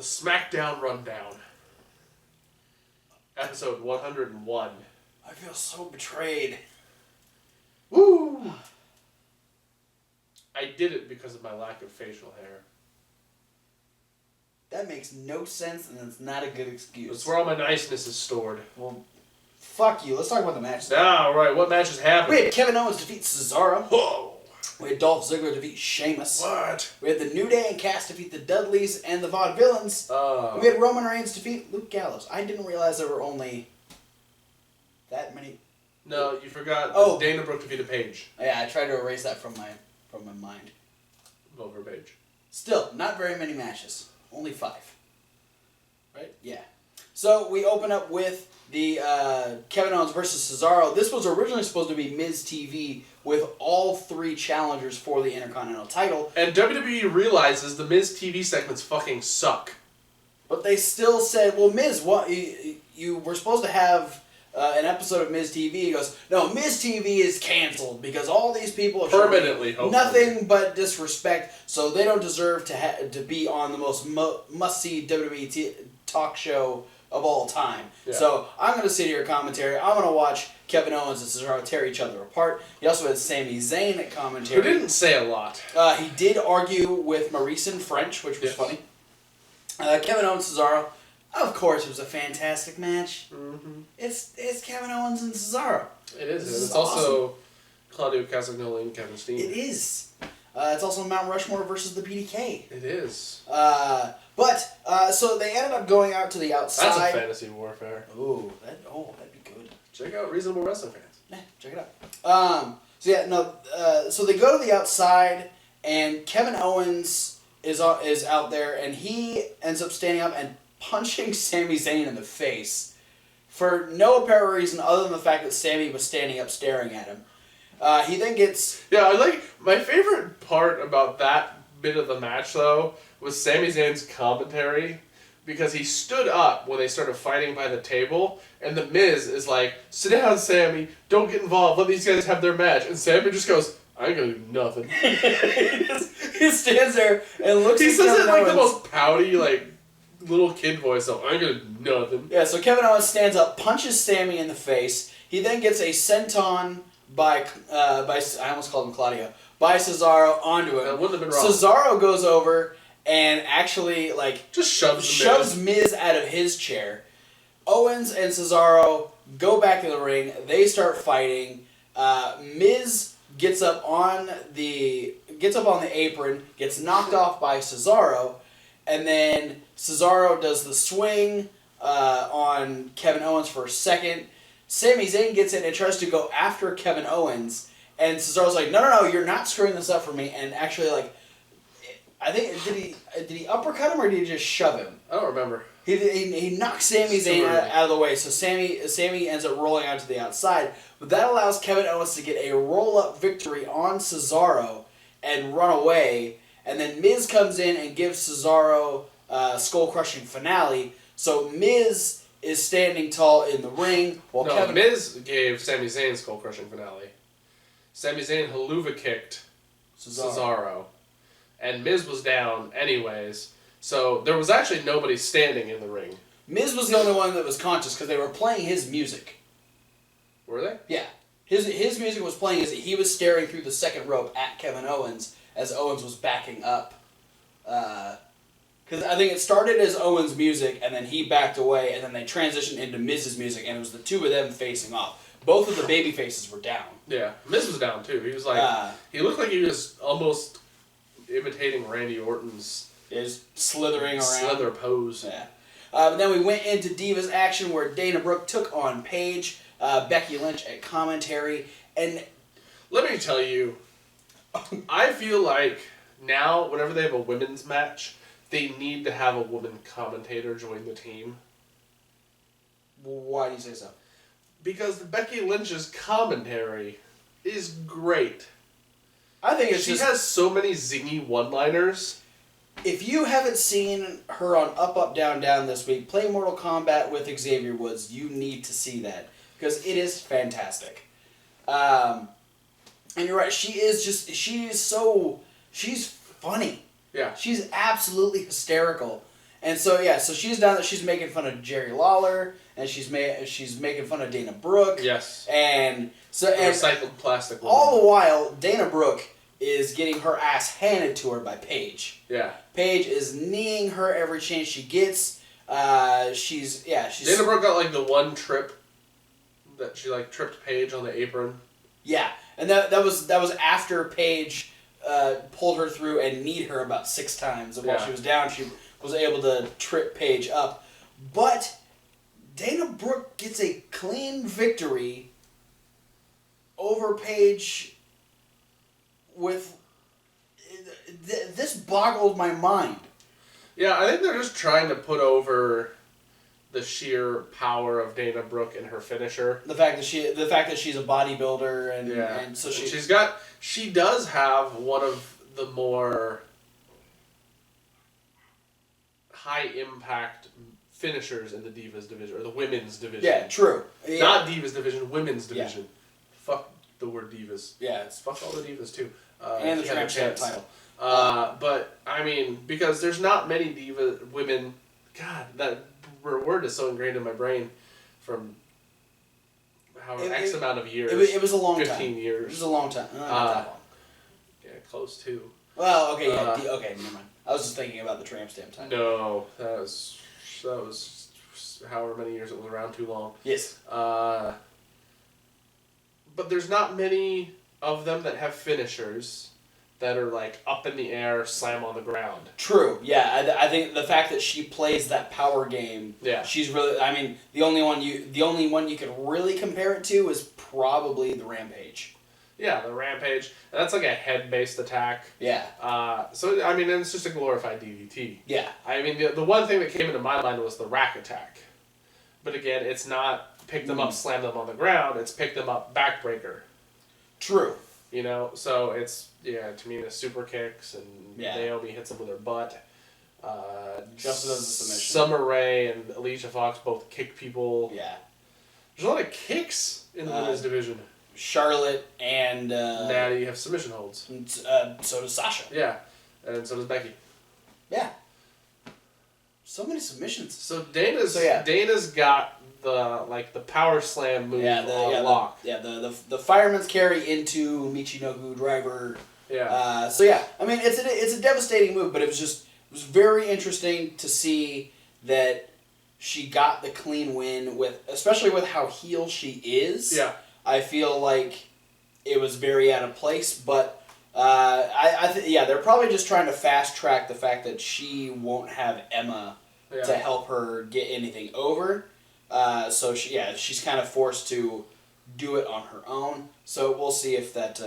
SmackDown Rundown. Episode 101. I feel so betrayed. Woo! I did it because of my lack of facial hair. That makes no sense, and it's not a good excuse. That's where all my niceness is stored. Well, fuck you. Let's talk about the matches. Alright, what matches happened? We had Kevin Owens defeat Cesaro. Whoa! We had Dolph Ziggler defeat Sheamus. What? We had the New Day and Cass defeat the Dudleys and the Vaudevillains. We had Roman Reigns defeat Luke Gallows. I didn't realize there were only that many. No, you forgot. Oh, Dana Brooke defeated Paige. Yeah, I tried to erase that from my mind. Over Paige. Still, not very many matches. Only 5. Right? Yeah. So we open up with the Kevin Owens versus Cesaro. This was originally supposed to be Miz TV with all 3 challengers for the Intercontinental title. And WWE realizes the Miz TV segments fucking suck. But they still said, well, Miz, what you were supposed to have an episode of Miz TV. He goes, no, Miz TV is canceled because all these people are permanently nothing but disrespect, so they don't deserve to be on the most must-see WWE talk show of all time. Yeah. So I'm going to sit here commentary. I'm going to watch Kevin Owens and Cesaro tear each other apart. He also had Sami Zayn at commentary. Who didn't say a lot. He did argue with Maurice in French, which was funny. Kevin Owens, Cesaro. Of course, it was a fantastic match. Mm-hmm. It's Kevin Owens and Cesaro. It is. It's also awesome. Claudio Castagnoli and Kevin Steen. It is. It's also Mount Rushmore versus the PDK. It is. So they ended up going out to the outside. That's a fantasy warfare. Ooh, that'd be good. Check out Reasonable Wrestling Fans. Yeah, check it out. So they go to the outside, and Kevin Owens is out there, and he ends up standing up and punching Sami Zayn in the face for no apparent reason other than the fact that Sami was standing up staring at him. He then gets... Yeah, my favorite part about that bit of the match, though, was Sami Zayn's commentary, because he stood up when they started fighting by the table, and The Miz is like, sit down, Sami, don't get involved, let these guys have their match. And Sami just goes, I ain't gonna do nothing. He stands there and looks at Kevin Owens. He says it like the most pouty, little kid voice, so I ain't gonna do nothing. Yeah, so Kevin Owens stands up, punches Sami in the face. He then gets a senton by I almost called him Claudio, by Cesaro onto him. That wouldn't have been wrong. Cesaro goes over and actually just shoves Miz out of his chair. Owens and Cesaro go back to the ring. They start fighting. Miz gets up on the apron, gets knocked off by Cesaro, and then Cesaro does the swing on Kevin Owens for a second. Sami Zayn gets in and tries to go after Kevin Owens, and Cesaro's like, no, you're not screwing this up for me. And actually, I think did he uppercut him or did he just shove him? I don't remember. He knocks Sami Zayn out of the way, so Sami ends up rolling out to the outside, but that allows Kevin Owens to get a roll-up victory on Cesaro and run away, and then Miz comes in and gives Cesaro skull-crushing finale, so Miz is standing tall in the ring, while Miz gave Sami Zayn skull-crushing finale. Sami Zayn haluva kicked Cesaro, and Miz was down anyways. So there was actually nobody standing in the ring. Miz was the only one that was conscious because they were playing his music. Were they? Yeah. His music was playing as he was staring through the second rope at Kevin Owens as Owens was backing up. Because I think it started as Owens' music and then he backed away and then they transitioned into Miz's music and it was the two of them facing off. Both of the baby faces were down. Yeah. Miz was down too. He was he looked like he was almost imitating Randy Orton's... is slithering around. Slither pose. Yeah. But then we went into Divas action where Dana Brooke took on Paige, Becky Lynch at commentary, and... Let me tell you, I feel like now, whenever they have a women's match, they need to have a woman commentator join the team. Why do you say so? Because Becky Lynch's commentary is great. I think she has so many zingy one-liners. If you haven't seen her on Up, Up, Down, Down this week, play Mortal Kombat with Xavier Woods, you need to see that. Because it is fantastic. And you're right, she's funny. Yeah. She's absolutely hysterical. And so so she's down there. She's making fun of Jerry Lawler, and she's making fun of Dana Brooke. Yes. And so the recycled plastic. Woman. All the while, Dana Brooke is getting her ass handed to her by Paige. Yeah. Paige is kneeing her every chance she gets. She's Dana Brooke got like the one trip that she like tripped Paige on the apron. Yeah, and that was after Paige pulled her through and kneed her about 6 times, and while she was down, she was able to trip Paige up. But Dana Brooke gets a clean victory over Paige. With this boggled my mind. Yeah, I think they're just trying to put over the sheer power of Dana Brooke and her finisher. The fact that she's a bodybuilder and so she does have one of the more high impact finishers in the Divas division or the women's division. Yeah, true. Yeah. Not Divas division, women's division. Yeah. Fuck the word Divas. Yeah, fuck all the Divas too. And the Tramp Stamp title. But I mean, because there's not many women. God, that word is so ingrained in my brain from X amount of years. It was a long 15 time. 15 years. It was a long time. Not that long. Yeah, close to. Well, okay, okay, never mind. I was just thinking about the Tramp Stamp title. No, that was however many years it was around, too long. Yes. But there's not many of them that have finishers that are like up in the air, slam on the ground. True. Yeah, I think the fact that she plays that power game. Yeah. She's really. I mean, the only one you could really compare it to is probably the Rampage. Yeah, the Rampage. And that's like a head-based attack. Yeah. So I mean, it's just a glorified DDT. Yeah. I mean, the one thing that came into my mind was the rack attack. But again, it's not pick them up, slam them on the ground. It's pick them up, backbreaker. True. You know, so it's, Tamina super kicks, and Naomi hits them with her butt. Just does the submission. Summer Rae and Alicia Fox both kick people. Yeah. There's a lot of kicks in the women's division. Charlotte and... Natty have submission holds. And, so does Sasha. Yeah, and so does Becky. Yeah. So many submissions. So Dana's got the power slam move on lock. The fireman's carry into Michinoku driver. Yeah. I mean it's a devastating move, but it was very interesting to see that she got the clean win especially with how heel she is. Yeah. I feel like it was very out of place, but they're probably just trying to fast track the fact that she won't have Emma to help her get anything over. So she's kind of forced to do it on her own. So we'll see if that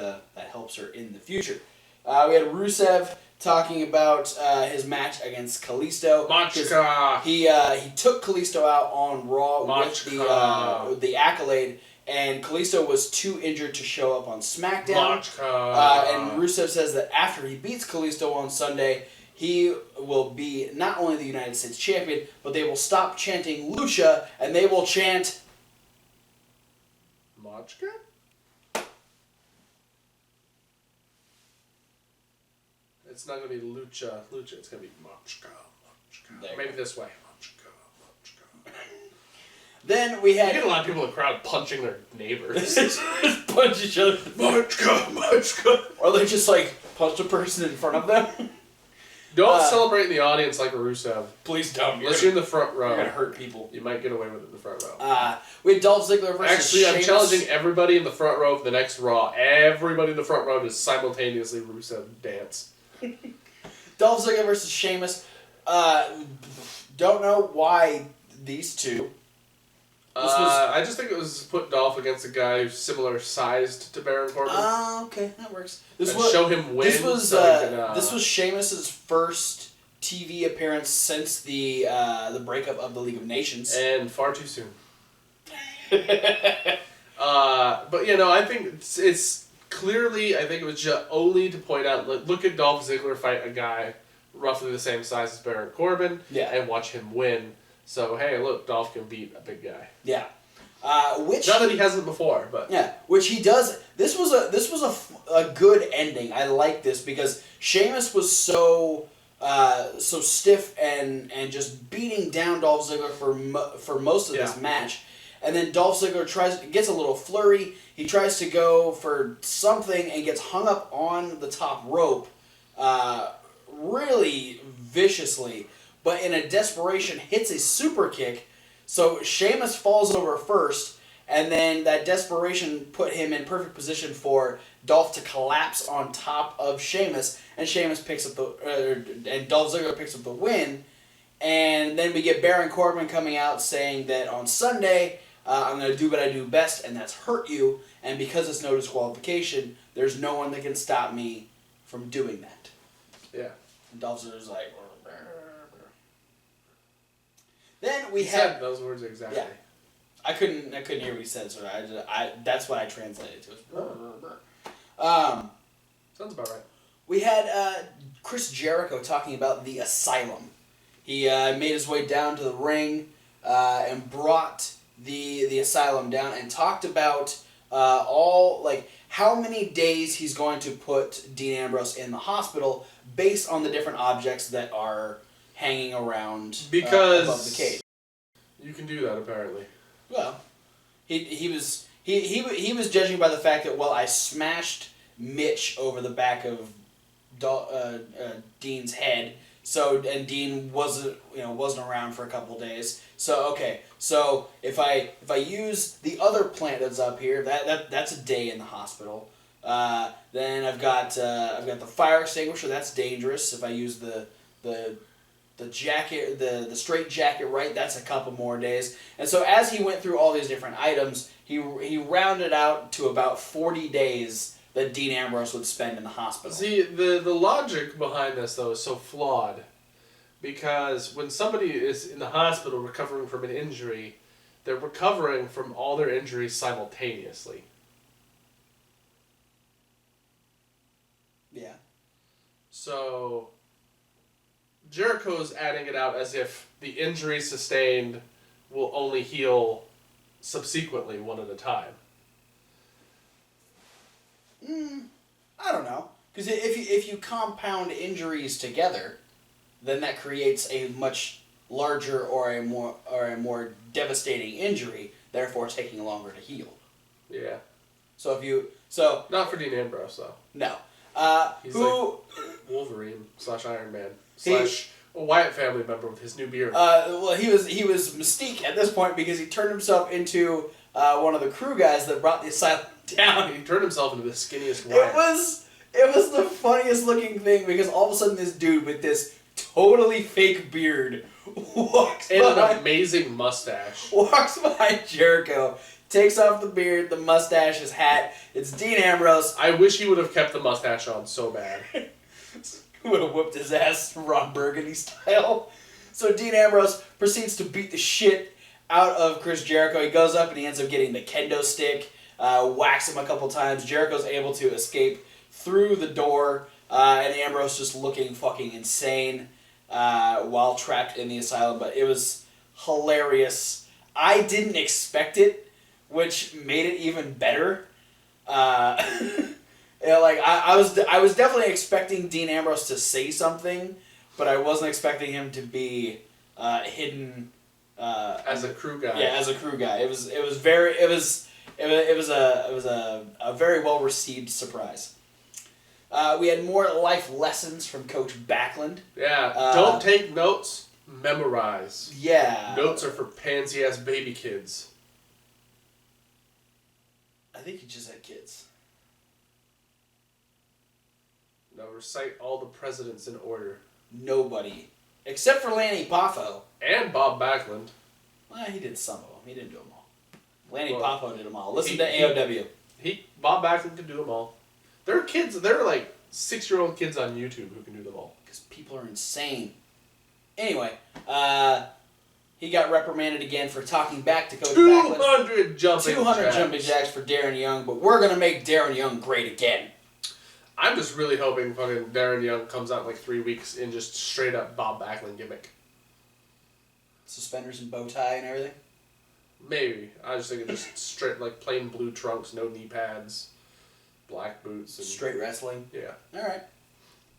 helps her in the future. We had Rusev talking about his match against Kalisto. Machka. He took Kalisto out on Raw with the Accolade, and Kalisto was too injured to show up on SmackDown. And Rusev says that after he beats Kalisto on Sunday, he will be not only the United States champion, but they will stop chanting Lucha, and they will chant... Machka? It's not going to be Lucha. It's going to be Machka. Maybe this way. Machka. Then we had... You get a lot of people in the crowd punching their neighbors. Punch each other. Machka. Or they just punch a person in front of them. Don't celebrate in the audience like Rusev. Please don't. Unless you're in the front row. You're going to hurt people. You might get away with it in the front row. We had Dolph Ziggler versus Actually, I'm Sheamus. challenging everybody in the front row for the next Raw. Everybody in the front row to simultaneously Rusev dance. Dolph Ziggler versus Sheamus. Don't know why these two. I just think it was put Dolph against a guy who's similar sized to Baron Corbin. Okay, that works. Show him win. This was Sheamus's first TV appearance since the breakup of the League of Nations, and far too soon. But I think it's clearly. I think it was just only to point out. Look at Dolph Ziggler fight a guy roughly the same size as Baron Corbin, and watch him win. So hey, look, Dolph can beat a big guy. Yeah. Which not that he hasn't before, but which he does. This was a good ending. I like this because Sheamus was so so stiff and just beating down Dolph Ziggler for most of this match. And then Dolph Ziggler gets a little flurry. He tries to go for something and gets hung up on the top rope really viciously. But in a desperation, hits a super kick. So Sheamus falls over first. And then that desperation put him in perfect position for Dolph to collapse on top of Sheamus. And Sheamus picks up and Dolph Ziggler picks up the win. And then we get Baron Corbin coming out saying that on Sunday, I'm going to do what I do best, and that's hurt you. And because it's no disqualification, there's no one that can stop me from doing that. Yeah. And Dolph Ziggler's like... Then he said those words exactly. Yeah. I couldn't hear what he said, so that's what I translated to. Sounds about right. We had Chris Jericho talking about the Asylum. He made his way down to the ring and brought the Asylum down and talked about how many days he's going to put Dean Ambrose in the hospital based on the different objects that are hanging around above the cage. You can do that apparently. Well, he was judging by the fact that I smashed Mitch over the back of Dean's head. So and Dean wasn't around for a couple days. So if I use the other plant that's up here, that's a day in the hospital. Then I've got the fire extinguisher. That's dangerous. If I use the jacket, the straight jacket, right, that's a couple more days. And so as he went through all these different items, he rounded out to about 40 days that Dean Ambrose would spend in the hospital. See, the logic behind this, though, is so flawed. Because when somebody is in the hospital recovering from an injury, they're recovering from all their injuries simultaneously. Yeah. So Jericho's adding it out as if the injury sustained will only heal subsequently one at a time. I don't know. Because if you compound injuries together, then that creates a much larger or a more devastating injury, therefore taking longer to heal. Yeah. Not for Dean Ambrose though. No. He's like Wolverine / Iron Man / a Wyatt family member with his new beard. He was Mystique at this point because he turned himself into one of the crew guys that brought the Asylum down. He turned himself into the skinniest Wyatt. It was the funniest looking thing because all of a sudden this dude with this totally fake beard walks behind an amazing mustache. Walks behind Jericho, takes off the beard, the mustache, his hat. It's Dean Ambrose. I wish he would have kept the mustache on so bad. Would have whooped his ass Ron Burgundy style. So Dean Ambrose proceeds to beat the shit out of Chris Jericho. He goes up and he ends up getting the kendo stick, whacks him a couple times. Jericho's able to escape through the door, and Ambrose just looking fucking insane while trapped in the Asylum. But it was hilarious. I didn't expect it, which made it even better. I was definitely expecting Dean Ambrose to say something, but I wasn't expecting him to be hidden as a crew guy. Yeah, as a crew guy. It was a very well received surprise. We had more life lessons from Coach Backlund. Yeah, don't take notes, memorize. Yeah. Notes are for pansy-ass baby kids. I think he just had kids. Now recite all the presidents in order. Nobody. Except for Lanny Poffo. And Bob Backlund. Well, he did some of them. He didn't do them all. Lanny Poffo did them all. Listen to AOW. Bob Backlund can do them all. There are kids, there are like 6-year-old kids on YouTube who can do them all. Because people are insane. Anyway, he got reprimanded again for talking back to Coach Backlund. 200 jumping jacks for Darren Young, but we're going to make Darren Young great again. I'm just really hoping fucking Darren Young comes out in like 3 weeks in just straight up Bob Backlund gimmick. Suspenders and bow tie and everything? Maybe. I was thinking just straight like plain blue trunks, no knee pads, black boots. And straight wrestling? Yeah. Alright.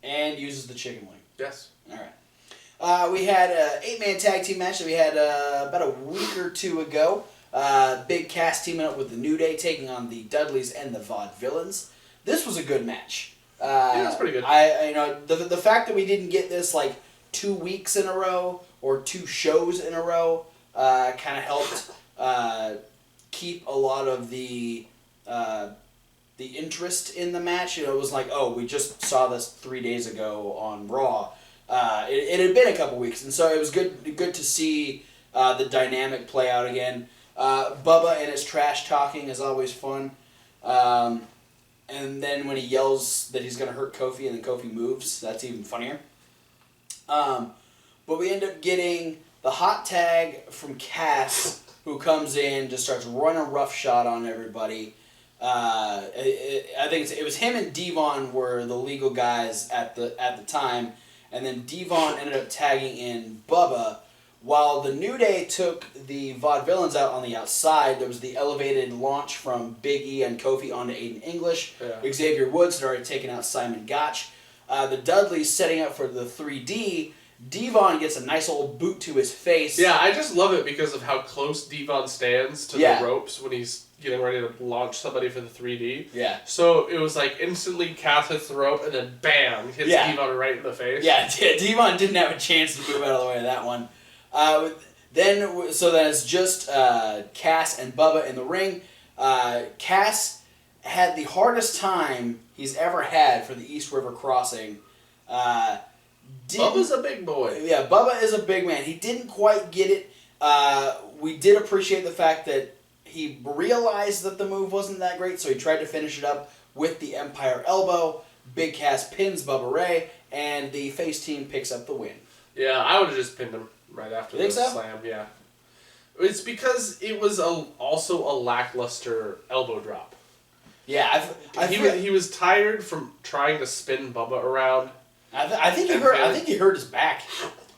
And uses the chicken wing. Yes. All right. We had an 8-man tag team match that we had about a week or two ago. Big Cass teaming up with the New Day, taking on the Dudleys and the Vaudevillains. This was a good match. Yeah, that's pretty good. The fact that we didn't get this like 2 weeks in a row or 2 shows in a row kind of helped keep a lot of the interest in the match. It was like, oh, we just saw this 3 days ago on Raw. It had been a couple weeks, and so it was good to see the dynamic play out again. Bubba and his trash talking is always fun. And then when he yells that he's going to hurt Kofi and then Kofi moves, that's even funnier. But we end up getting the hot tag from Cass, who comes in, just starts running roughshod on everybody. I think it was him and Devon were the legal guys at the time, and then Devon ended up tagging in Bubba. While the New Day took the Vaudevillains out on the outside, there was the elevated launch from Big E and Kofi onto Aiden English. Yeah. Xavier Woods had already taken out Simon Gotch. The Dudleys setting up for the 3D. Devon gets a nice old boot to his face. Yeah, I just love it because of how close Devon stands to the ropes when he's getting ready to launch somebody for the 3D. Yeah. So it was like instantly Cass hits the rope and then bam, hits Devon right in the face. Yeah, Devon didn't have a chance to move out of the way of that one. Then it's just Cass and Bubba in the ring. Cass had the hardest time he's ever had for the East River Crossing. Bubba's a big boy. Yeah, Bubba is a big man. He didn't quite get it. We did appreciate the fact that he realized that the move wasn't that great, so he tried to finish it up with the Empire Elbow. Big Cass pins Bubba Ray, and the face team picks up the win. Yeah, I would have just pinned him right after the slam. Yeah, it's because it was also a lackluster elbow drop. Yeah, he was tired from trying to spin Bubba around. I think he hurt his back.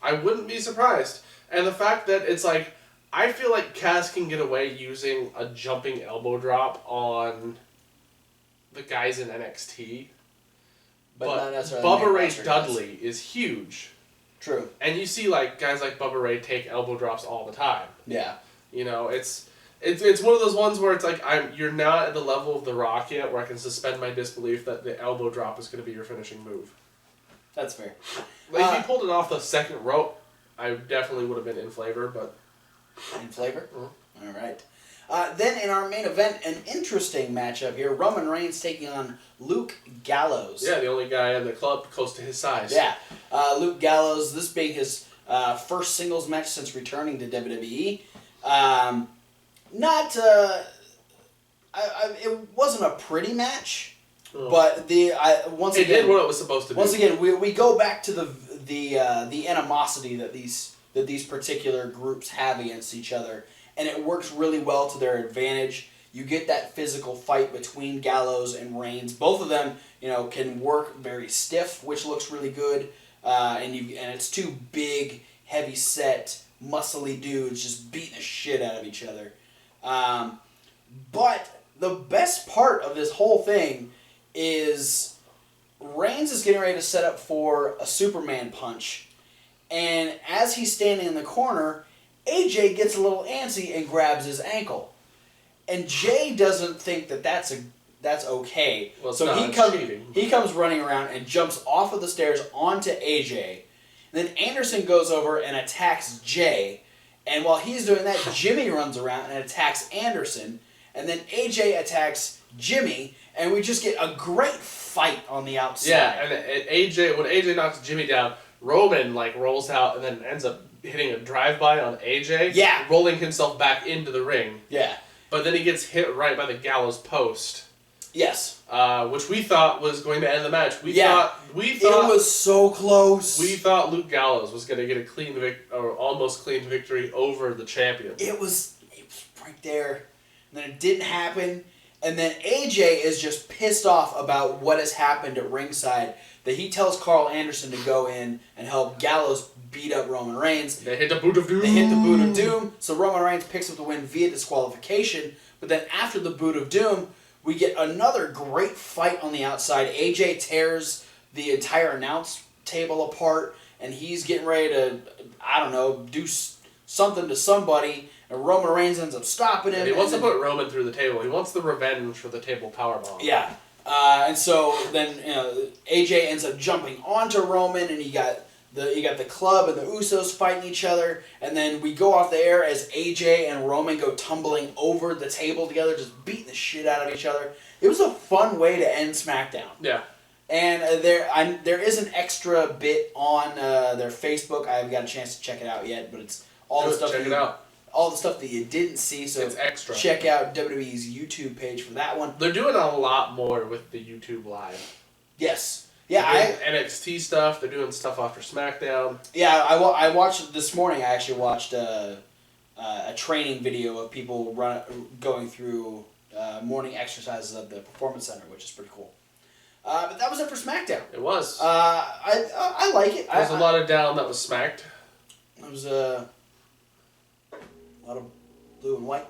I wouldn't be surprised. And the fact that it's like, I feel like Cass can get away using a jumping elbow drop on the guys in NXT. But Bubba Ray Dudley is huge. True. And you see like guys like Bubba Ray take elbow drops all the time. Yeah. You know, it's one of those ones where it's like you're not at the level of The Rock yet where I can suspend my disbelief that the elbow drop is going to be your finishing move. That's fair. Like if you pulled it off the second rope, I definitely would have been in flavor, but... In flavor? Mm-hmm. All right. Then in our main event, an interesting matchup here. Roman Reigns taking on Luke Gallows. Yeah, the only guy in the club close to his size. Yeah. Luke Gallows, this being his first singles match since returning to WWE. It wasn't a pretty match, but it did what it was supposed to do. Once again, we go back to the animosity that these particular groups have against each other, and it works really well to their advantage. You get that physical fight between Gallows and Reigns. Both of them, can work very stiff, which looks really good. And it's two big, heavy set, muscly dudes just beating the shit out of each other. But the best part of this whole thing is Reigns is getting ready to set up for a Superman punch. And as he's standing in the corner, AJ gets a little antsy and grabs his ankle. And Jay doesn't think that's okay. Well, so he comes running around and jumps off of the stairs onto AJ. And then Anderson goes over and attacks Jay. And while he's doing that, Jimmy runs around and attacks Anderson. And then AJ attacks Jimmy. And we just get a great fight on the outside. Yeah, and when AJ knocks Jimmy down, Roman rolls out and then ends up hitting a drive-by on AJ. Yeah. Rolling himself back into the ring. Yeah. But then he gets hit right by the Gallows post. Yes. Which we thought was going to end the match. We thought it was so close. We thought Luke Gallows was going to get a clean or almost clean victory over the champion. It was right there. And then it didn't happen. And then AJ is just pissed off about what has happened at ringside. That he tells Carl Anderson to go in and help Gallows beat up Roman Reigns. They hit the boot of doom. So Roman Reigns picks up the win via disqualification. But then after the boot of doom, we get another great fight on the outside. AJ tears the entire announce table apart, and he's getting ready to, I don't know, do something to somebody, and Roman Reigns ends up stopping him. He wants to put Roman through the table. He wants the revenge for the table powerbomb. Yeah. And so then AJ ends up jumping onto Roman, and you got the club and the Usos fighting each other, and then we go off the air as AJ and Roman go tumbling over the table together, just beating the shit out of each other. It was a fun way to end SmackDown. Yeah. And there is an extra bit on their Facebook. I haven't got a chance to check it out yet, but it's all the stuff. Check it out. All the stuff that you didn't see. So it's extra. Check out WWE's YouTube page for that one. They're doing a lot more with the YouTube Live. Yes. Yeah, NXT stuff. They're doing stuff after SmackDown. Yeah, I watched this morning. I actually watched a training video of people going through morning exercises at the Performance Center, which is pretty cool. But that was it for SmackDown. It was. I like it. There was a lot of down that was smacked. There was a lot of blue and white.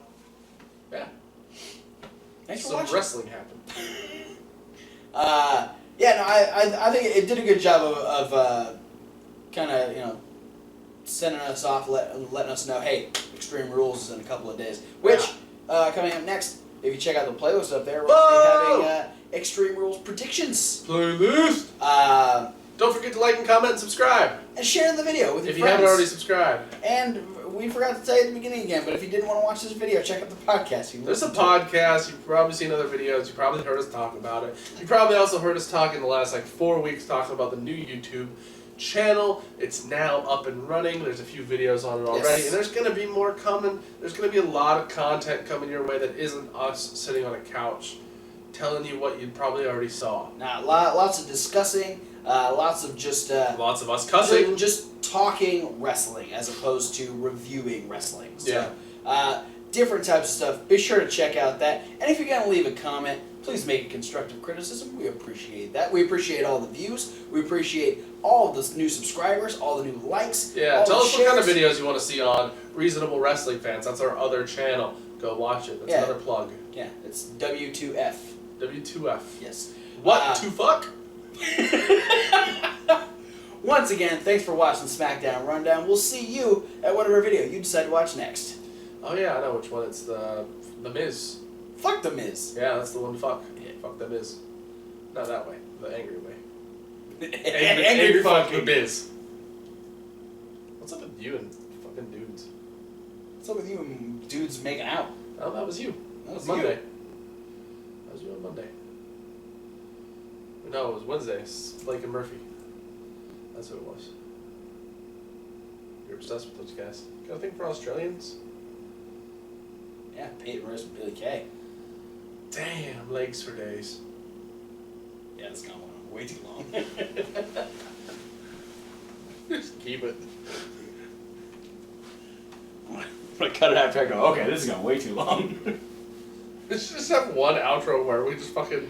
Yeah. Thanks for Some watching. wrestling happened. Yeah, no, I think it did a good job of kind of, sending us off, letting us know, hey, Extreme Rules is in a couple of days. Which, coming up next, if you check out the playlist up there, we're going to be having Extreme Rules predictions. Playlist! Don't forget to like and comment and subscribe. And share the video with your friends. If you haven't already subscribed. And we forgot to tell you at the beginning again, but if you didn't want to watch this video, check out the podcast. There's a podcast. You've probably seen other videos. You probably heard us talk about it. You probably also heard us talk in the last 4 weeks talking about the new YouTube channel. It's now up and running. There's a few videos on it already. Yes. And there's going to be more coming. There's going to be a lot of content coming your way that isn't us sitting on a couch telling you what you probably already saw. Now, lots of discussing. Lots of just... lots of us cussing. Just talking wrestling as opposed to reviewing wrestling. So, yeah. Different types of stuff. Be sure to check out that. And if you're going to leave a comment, please make a constructive criticism. We appreciate that. We appreciate all the views. We appreciate all the new subscribers, all the new likes. Yeah, tell us what kind of videos you want to see on Reasonable Wrestling Fans. That's our other channel. Go watch it. That's another plug. Yeah, it's W2F. W2F. Yes. What? To fuck? Once again, thanks for watching SmackDown Rundown. We'll see you at whatever video you decide to watch next. Oh yeah, I know which one. It's the Miz. Fuck the Miz. Yeah, that's the one to fuck. Yeah. Fuck the Miz. Not that way. The angry way. angry fuck the Miz. What's up with you and fucking dudes? What's up with you and dudes making out? Oh, that was you. That was Monday. You. That was you on Monday. No, it was Wednesday. Blake and Murphy. That's who it was. You're obsessed with those guys. Got a thing for Australians? Yeah, Peyton Royce and Billy Kay. Damn, legs for days. Yeah, it's gone on way too long. Just keep it. I'm gonna cut it after I go, okay, this is going way too long. Let's just have one outro where we just fucking